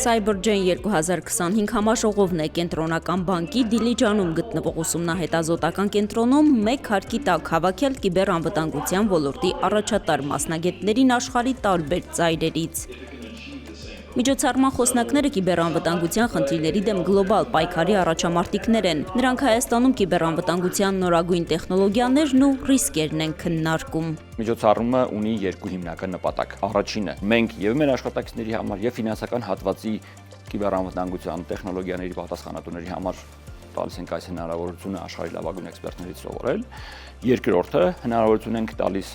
Cybergen 2025 համաժողովն է կենտրոնական բանկի Դիլիջանում գտնվող ուսումնահետազոտական կենտրոնում մեկ հարկի տակ հավաքել կիբերանվտանգության ոլորտի առաջատար մասնագետներին աշխարհի տարբեր ծայրերից։ Միջոցառման խոսնակները կիբերանվտանգության խնդիրների դեմ գլոբալ պայքարի առաջամարտիկներ են։ Նրանք Հայաստանում կիբերանվտանգության նորագույն տեխնոլոգիաներն ու ռիսկերն են քննարկում։ Միջոցառումը ունի երկու հիմնական նպատակ։ Առաջինը մենք եւ մեր աշխատակիցների համար եւ ֆինանսական հատվածի կիբերանվտանգության տեխնոլոգիաների պատասխանատուների համար տալիս ենք այս հնարավորությունը աշխարհի լավագույն էքսպերտներից սովորել։ Երկրորդը հնարավորություն ենք տալիս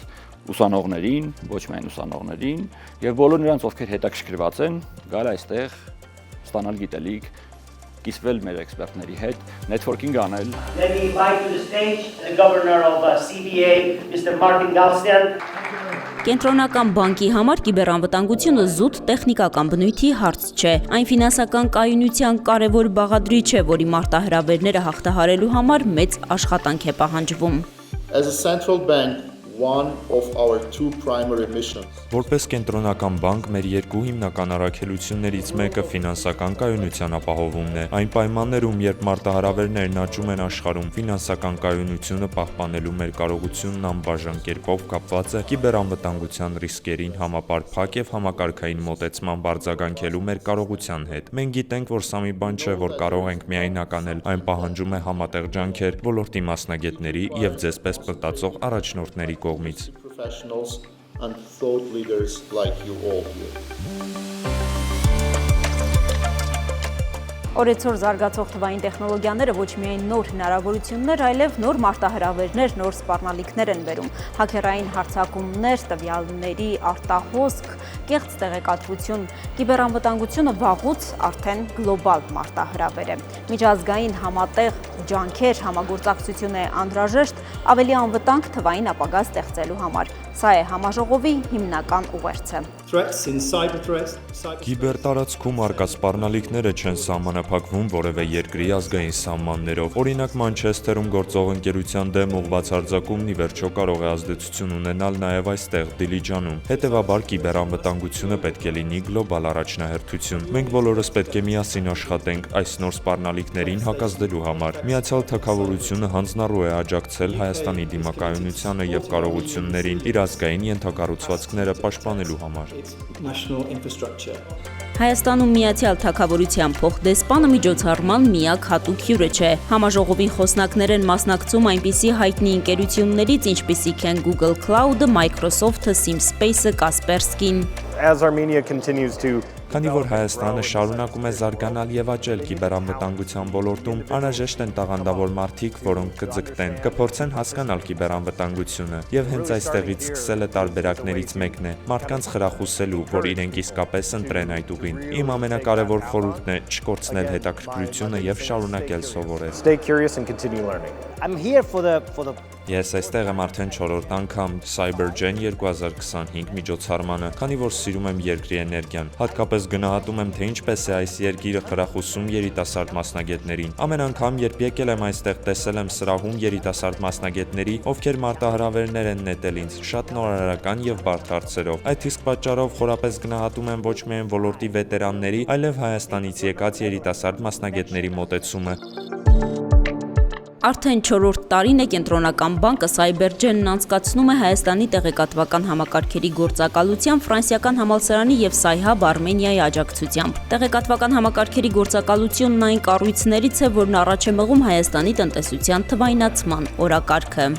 ուսանողներին, ոչ միայն ուսանողներին, եւ բոլոր նրանց, ովքեր հետաքրքրված են, գալ այստեղ, ստանալ գիտելիք, կիսվել մեր էքսպերտների հետ, networking անել։ Let me invite to the stage the governor of CBA, Mr. Martin Galstian. Կենտրոնական բանկի համար կիբերանվտանգությունը զուտ տեխնիկական բնույթի հարց չէ։ Այն ֆինանսական կայունության կարևոր բաղադրիչ է, որի մարտահրավերները հաղթահարելու համար մեծ աշխատանք է պահանջվում։ As a central bank, one of our two primary missions. Որպես կենտրոնական բանկ, մեր երկու հիմնական առաքելություններից մեկը ֆինանսական կայունության ապահովումն է։ Այն պայմաններում, երբ մարտահրավերներն աճում են աշխարհում, ֆինանսական կայունությունը պահպանելու մեր կարողությունն անբաժան կերպով կապված է կիբերանվտանգության ռիսկերին համապարփակ եւ համակարգային մոտեցման արձագանքելու մեր կարողության հետ։ Մենք գիտենք, որ սա մի բան չէ, որ կարող ենք միայնակ անել, այն պահանջում է համատեղ ջանքեր ոլորտի մասնագետների եւ ձեզ պես մտածող առաջնորդների կողմից։ Professionals and thought leaders like you all here. Օրեցօր զարգացող թվային տեխնոլոգիաները ոչ միայն նոր հնարավորություններ, այլև նոր մարտահրավերներ, նոր սպառնալիքներ են բերում։ Հաքերային հարձակումներ, տվյալների արտահոսք, կեղծ տեղեկատվություն, կիբերանվտանգությունը վաղուց արդեն գլոբալ մարտահրավեր է։ Միջազգային համատեղ ջանքեր, համագործակցություն է անհրաժեշտ ավելի անվտանգ թվային ապագա ստեղծելու համար։ Սա է համաժողովի հիմնական ուղերձը։ Կիբերտարածքում արկա սպառնալիքները չեն սահմանափակվում որևէ երկրի ազգային սահմաններով։ Օրինակ Մանչեսթերում գործող ընկերության դեմ ուղղված հարձակումն ի վերջո կարող է ազդեցություն ունենալ նաև այստեղ Դիլիջանում։ Հետևաբար կիբերանվտանգությունը պետք է լինի գլոբալ առաջնահերթություն։ Մենք բոլորս պետք է միասին աշխատենք այս նոր սպառնալիքներին հակազդելու համար։ Միացյալ Թագավորությունը հանձնառու է աջակցել Հայաստանի դիմակայունությանը եւ կարողություններին իր ազգային ենթակառուցվածքները պաշտպանելու համար։ Հայաստանում Միացյալ Թագավորության փոխդեսպանը միջոցառման միակ հատուկ հյուրը չէ։ Համաժողովին խոսնակներ են մասնակցում այնպիսի հայտնի ընկերություններից, ինչպիսիք են Google Cloud-ը, Microsoft-ը, SimSpace-ը, Kaspersky-ն։ Քանի որ Հայաստանը շարունակում է զարգանալ եւ աճել կիբերանվտանգության ոլորտում, անհրաժեշտ են տաղանդավոր մարդիկ, որոնք կձգտեն, կփորձեն հասկանալ կիբերանվտանգությունը, եւ հենց այստեղից սկսելը տարբերակներից մեկն է՝ մարդկանց խրախուսելու, որ իրենք իսկապես ընտրեն այդ ուղին։ Իմ ամենակարևոր խորհուրդն է չկորցնել հետաքրքրությունը եւ շարունակել սովորել։ Ես այստեղ եմ արդեն 4-րդ անգամ Cybergen 2025 միջոցառմանը, քանի որ սիրում եմ երկրի էներգիան։ Հատկապես գնահատում եմ, թե ինչպես է այս երկիրը խրախուսում երիտասարդ մասնագետներին։ Ամեն անգամ, երբ եկել եմ այստեղ, տեսել եմ սրահում երիտասարդ մասնագետների, ովքեր մարտահրավերներ են նետել ինձ, շատ նորարարական եւ բարդ հարցերով։ Այդ իսկ պատճառով խորապես գնահատում եմ ոչ միայն ոլորտի վետերանների, այլև Հայաստանից եկած երիտասարդ մասնագետների մոտեցումը։ Արդեն 4-րդ տարին է կենտրոնական բանկը Cybergen-ն անցկացնում է Հայաստանի տեղեկատվական համակարգերի գործակալության ֆրանսիական համալսարանի եւ Sci-Hub Armenia-ի աջակցությամբ։ Տեղեկատվական համակարգերի գործակալությունն այն կառույցներից է, որն առաջ է մղում Հայաստանի տնտեսության թվայնացման օրակարգը։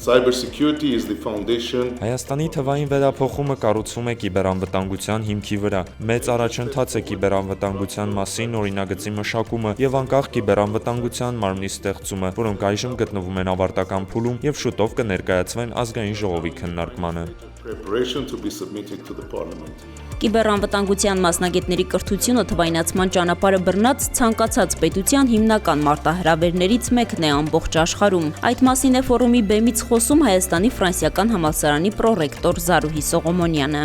Cybersecurity is the foundation. Հայաստանի թվային վերափոխումը կառուցվում է կիբերանվտանգության հիմքի վրա։ Մեծ առաջընթաց է կիբերանվտանգության մասին օրինագծի մշակումը եւ անկախ կիբերանվտանգության մարմնի ստեղծումը, որոնք այժմ գտնվում են ավարտական փուլում եւ շուտով կներկայացվեն ազգային ժողովի քննարկմանը։ Preparation to be submitted to the parliament. Կիբերանվտանգության մասնագետների կրթությունը թվայնացման ճանապարհը բռնած ցանկացած պետության հիմնական մարտահրավերներից մեկն է ամբողջ աշխարհում։ Այդ մասին է ֆորումի բեմից խոսում Հայաստանի ֆրանսիական համալսարանի պրոռեկտոր Զարուհի Սողոմոնյանը։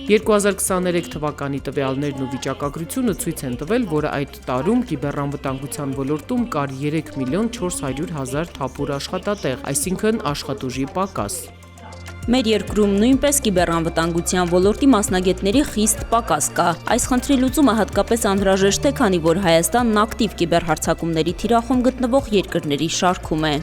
2023 թվականի տվյալներն ու վիճակագրությունը ցույց են տվել, որ այդ տարում կիբերանվտանգության ոլորտում կար 3 միլիոն 400 հազար թափուր աշխատատեղ, այսինքն աշխատուժի պակաս։ Մեր երկրում նույնպես կիբեռանվտանգության ոլորտի մասնագետների խիստ պակաս կա։ Այս խնդրի լուծումը հատկապես անհրաժեշտ է, քանի որ Հայաստանն ակտիվ կիբեռհարձակումների թիրախում գտնվող երկրների շարքում է։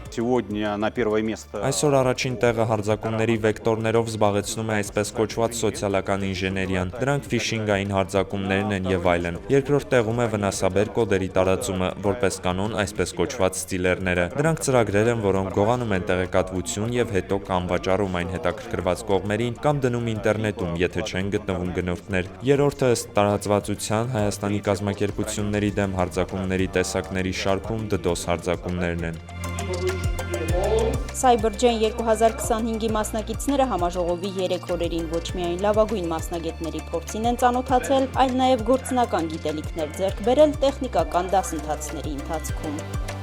Այսօր առաջին տեղը հարձակումների վեկտորներով զբաղեցնում է այսպես կոչված սոցիալական ինժեներիան։ Դրանք ֆիշինգային հարձակումներն են եւ այլն։ Երկրորդ տեղում է վնասաբեր կոդերի տարածումը, որպես կանոն այսպես կոչված ստիլերները։ Դրանք ծրագրեր են, որոնք գողանում են տեղեկատվություն եւ հետո կամ վաճառում այն հետաքրքրված կողմերին կամ դնում ինտերնետում, եթե չեն գտնվում գնորդներ։ Երրորդը ըստ տարածվածության Հայաստանի կազմակերպությունների դեմ հարձակումների տեսակների շարքում DDoS հարձակումներն են։ Cybergen 2025-ի մասնակիցները համաժողովի 3 օրերին ոչ միայն լավագույն մասնագետների փորձին են ծանոթացել, այլ նաև գործնական գիտելիքներ ձեռք բերել տեխնիկական դասընթացների ընթացքում։